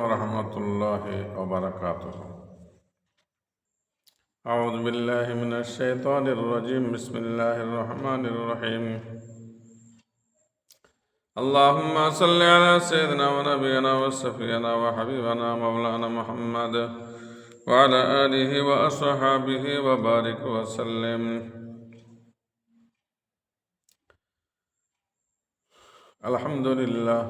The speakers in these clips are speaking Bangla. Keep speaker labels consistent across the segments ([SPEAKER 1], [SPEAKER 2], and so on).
[SPEAKER 1] ورحمة الله وبركاته. أعوذ بالله من الشيطان الرجيم. بسم الله الرحمن الرحيم. اللهم صل على سيدنا ونبينا وشفيعنا وحبيبنا مولانا محمد وعلى آله وأصحابه وبارك وسلم. আলহামদুলিল্লাহ,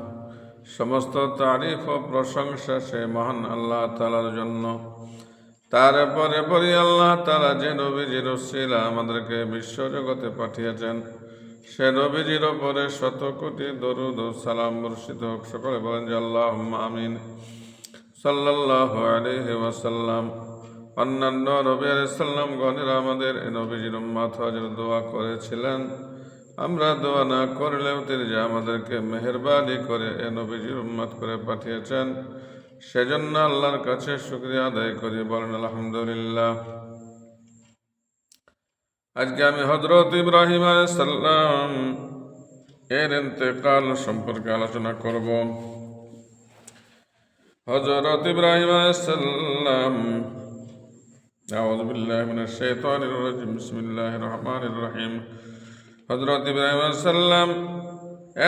[SPEAKER 1] সমস্ত তারিফ ও প্রশংসা সে মহান আল্লাহ তাআলার জন্য। তারপরে পরে আল্লাহ তাআলা যে নবীজির উসিলা আমাদেরকে বিশ্বজগতে পাঠিয়েছেন, সে নবীজির ওপরে শত কোটি দরুদ ও সালাম বর্ষিত হোক। সকলে বলেন যে আল্লাহুম্মা আমিন। সাল্লাল্লাহু আলাইহি ওয়াসাল্লাম। অন্যান্য নবী আলাইহিস সালাম গণেরা আমাদের এই নবীজির উম্মত হওয়ার জন্য দোয়া করেছিলেন। আমরা দোয়া না করলেও তিনি যে আমাদেরকে মেহেরবানি করে এ নবীজির উম্মত করে পাঠিয়েছেন, সেজন্য আল্লাহর কাছে শুকরিয়া আদায় করি। বলেন আলহামদুলিল্লাহ। আজকে আমি হযরত ইব্রাহিম আলাইহিস সালাম এর ইন্তেকাল সম্পর্কে আলোচনা করব। হযরত ইব্রাহিম আলাইহিস সালাম, আউযু বিল্লাহি মিনাশ শাইতানির রাজিম, বিসমিল্লাহির রহমানির রহিম। হযরত ইব্রাহিম আলাইহিস সালাম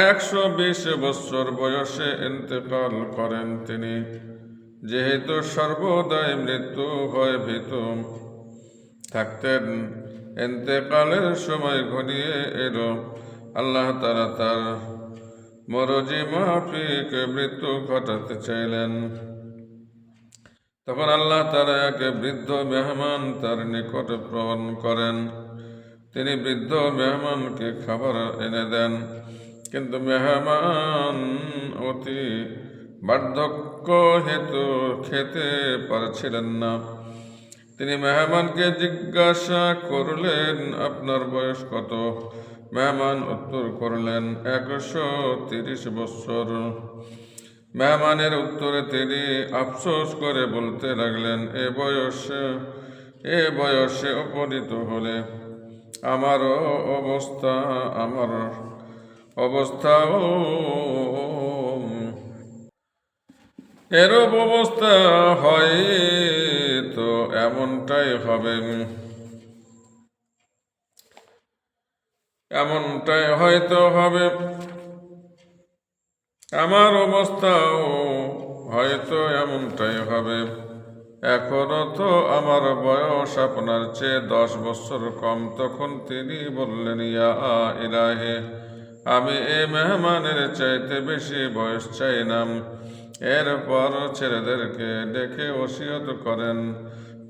[SPEAKER 1] 120 বছর বয়সে ইন্তেকাল করেন। তিনি যেহেতু সর্বদাই মৃত্যু ভয়ে ভীত থাকতেন, ইন্তেকালের সময় ঘনিয়ে এলো। আল্লাহ তাআলা তার মরজি মাফিক মৃত্যু ঘটাতে চাইলেন। তখন আল্লাহ তাআলা এক বৃদ্ধ মেহমান তার নিকট প্রেরণ করেন। তিনি বৃদ্ধ মেহমানকে খাবার এনে দেন, কিন্তু মেহমান অতি বার্ধক্য হেতু খেতে পারছিলেন না। তিনি মেহমানকে জিজ্ঞাসা করলেন, আপনার বয়স কত? মেহমান উত্তর করলেন, 130 বছর। মেহমানের উত্তরে তিনি আফসোস করে বলতে লাগলেন, এ বয়সে উপনীত হলে আমার অবস্থাও এরূপ অবস্থা হয় তো এমনটাই হয়তো হবে। আমার অবস্থাও হয়তো এমনটাই হবে। এখনো তো আমার বয়স আপনার চেয়ে 10 বছর কম। তখন তিনি বললেন, ইয়া ইলাহি, আমি এই মেহমানের চাইতে বেশি বয়স চাই না। এরপর ছেলেদেরকে ডেকে ওসিয়ত করেন।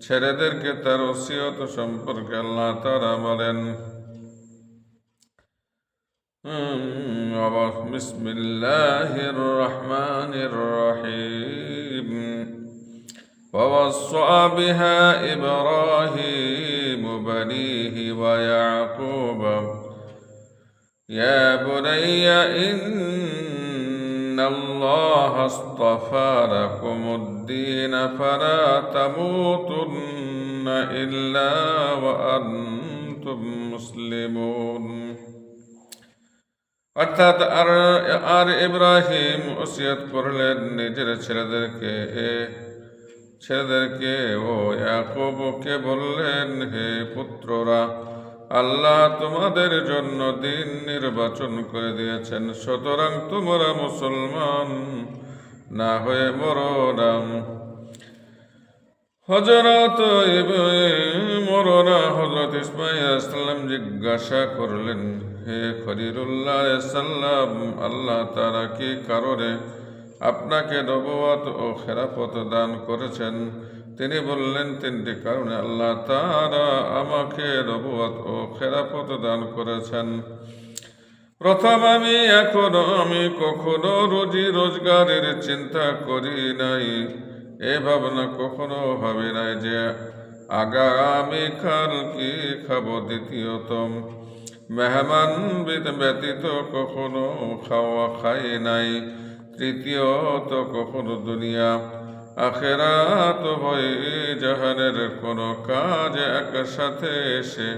[SPEAKER 1] ছেলেদেরকে তার ওসিয়ত সম্পর্কে আল্লাহ তাআলা বলেন, বিসমিল্লাহির রহমানির রহিম। ووصى بها إبراهيم بنيه ويعقوب يا بني إن الله اصطفى لكم الدين فلا تموتن إلا وأنتم مسلمون। অর্থাৎ আর ইব্রাহিম ওসিয়ত করলেন নিজের ছেলেদেরকে ও ইয়াকুবকে বললেন, হে পুত্ররা, আল্লাহ তোমাদের জন্য দিন নির্বাচন করে দিয়েছেন, সুতরাং তোমরা মুসলমান না হয়ে মরো না। হযরত ইসমাঈল আলাইহিস সালাম জিজ্ঞাসা করলেন, হে খলিলুল্লাহ আলাইহিস সালাম, আল্লাহ তাআলা কি কারণে আপনাকে নবুয়ত ও খেলাফত দান করেছেন? তিনি বললেন, 3টি কারণে আল্লাহ তাআলা আমাকে নবুয়ত ও খেলাফত দান করেছেন। প্রথম, আমি কখনো রুজি রোজগারের চিন্তা করি নাই। এ ভাবনা কখনো ভাবি নাই যে আগামীকাল কি খাবো। দ্বিতীয়ত, মেহমান ব্যতীত কখনো খাই নাই। তৃতীয়ত, কখনো দুনিয়া আখিরাত ভয় জাহানের কোনো কাজ একসাথে এসে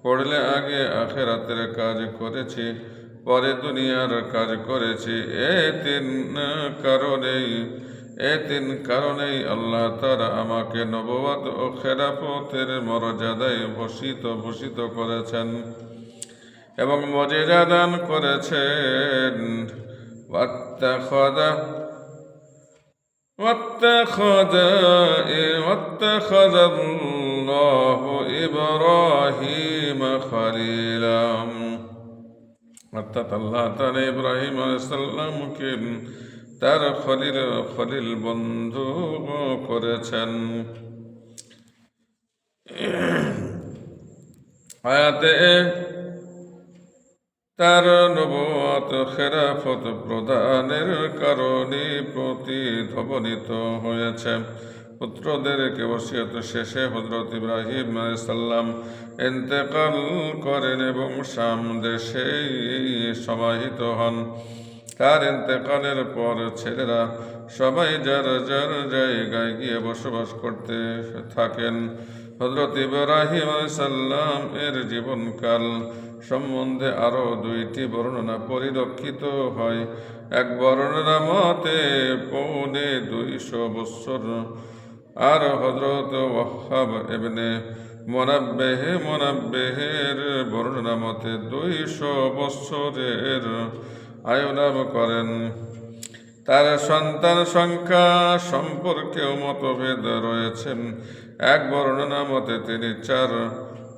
[SPEAKER 1] পড়লে আগে আখিরাতের কাজ করেছি, পরে দুনিয়ার কাজ করেছি। এই 3 কারণেই এই তিন কারণেই আল্লাহ তাআলা আমাকে নবুয়ত ও খেলাফতের মর্যাদায় ভূষিত করেছেন এবং মর্যাদা দান করেছেন। واتخذ الله إبراهيم خليلا অর্থাৎ আল্লাহ তাআলা ইব্রাহিম আলাইহিস সালামকে তার খলিল বন্ধু করেছেন। আয়াতে তার নবুয়ত খেলাফত প্রদানের কারণে প্রতিধ্বনিত হয়েছে। পুত্রদেরকে ওসিয়ত শেষে হযরত ইব্রাহিম আলাইহিস সালাম ইন্তেকাল করেন এবং শাম দেশে সমাহিত হন। তার ইন্তেকালের পর ছেলেরা সবাই যার যার জায়গায় গিয়ে বসবাস করতে থাকেন। হযরত ইব্রাহিম আলাইহিস সালাম এর জীবনকাল সম্বন্ধে আরও দুইটি বর্ণনা পরিলক্ষিত হয়। এক বর্ণনা মতে 250 বৎসর, আর হযরত ওয়াহাব ইবনে মুনাব্বিহের বর্ণনা মতে 200 বৎসরের আয়ু লাভ করেন। তার সন্তান সংখ্যা সম্পর্কেও মতভেদ রয়েছে। এক বর্ণনা মতে তিনি 4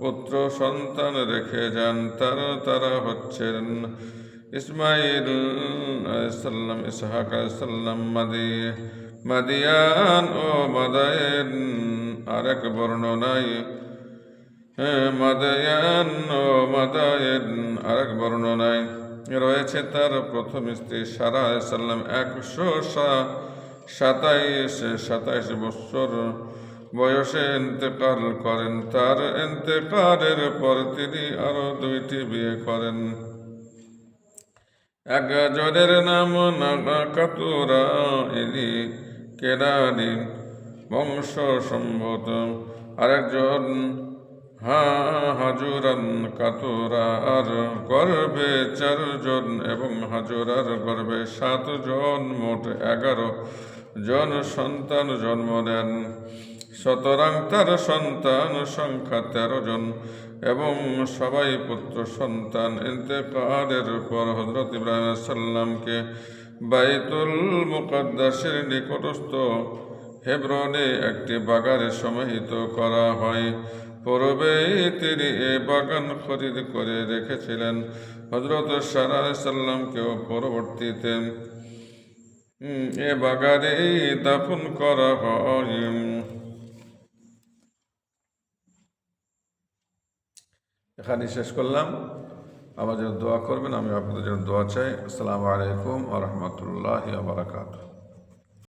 [SPEAKER 1] পুত্র সন্তান রেখে যান। তারা হচ্ছেন ইসমাইল আলাইহিস সালাম, ইসহাক আলাইহিস সালাম, মাদিয়ান ও মাদায়েন। আরেক বর্ণনায় আরেক বর্ণনায় রয়েছে তার প্রথম স্ত্রী সারা আলাইহিস সালাম 127 বছর বয়সে ইন্তেকাল করেন। তার ইন্তেকালের পর তিনি আরো 2টি বিয়ে করেন। একজনের নাম কাতুরা ইনি কেনানি বংশ সম্ভূত, আরেকজন হাজুরান কাতুরা আর গর্ভে 4 জন এবং হাজুরার গর্ভে 7 জন, মোট 11 জন সন্তান জন্ম দেন। সুতরাং তার সন্তান সংখ্যা 13 জন এবং সবাই পুত্র সন্তান। ইন্তেকালের পর হযরত ইব্রাহিম আলাইহিস সালামকে বাইতুল মুকাদ্দাসের নিকটস্থ হেব্রনে একটি বাগানে সমাহিত করা হয়। পূর্বেই তিনি এ বাগান খরিদ করে রেখেছিলেন। হযরত সারা আলাইহিস সালামকেও পরবর্তীতে এ বাগানেই দাফন করা হয়। এখানে শেষ করলাম। আমার জন্য দোয়া করবেন, আমি আপনাদের জন্য দোয়া চাই। আসসালামু আলাইকুম ওয়া রাহমাতুল্লাহি ওয়া বারাকাতুহু।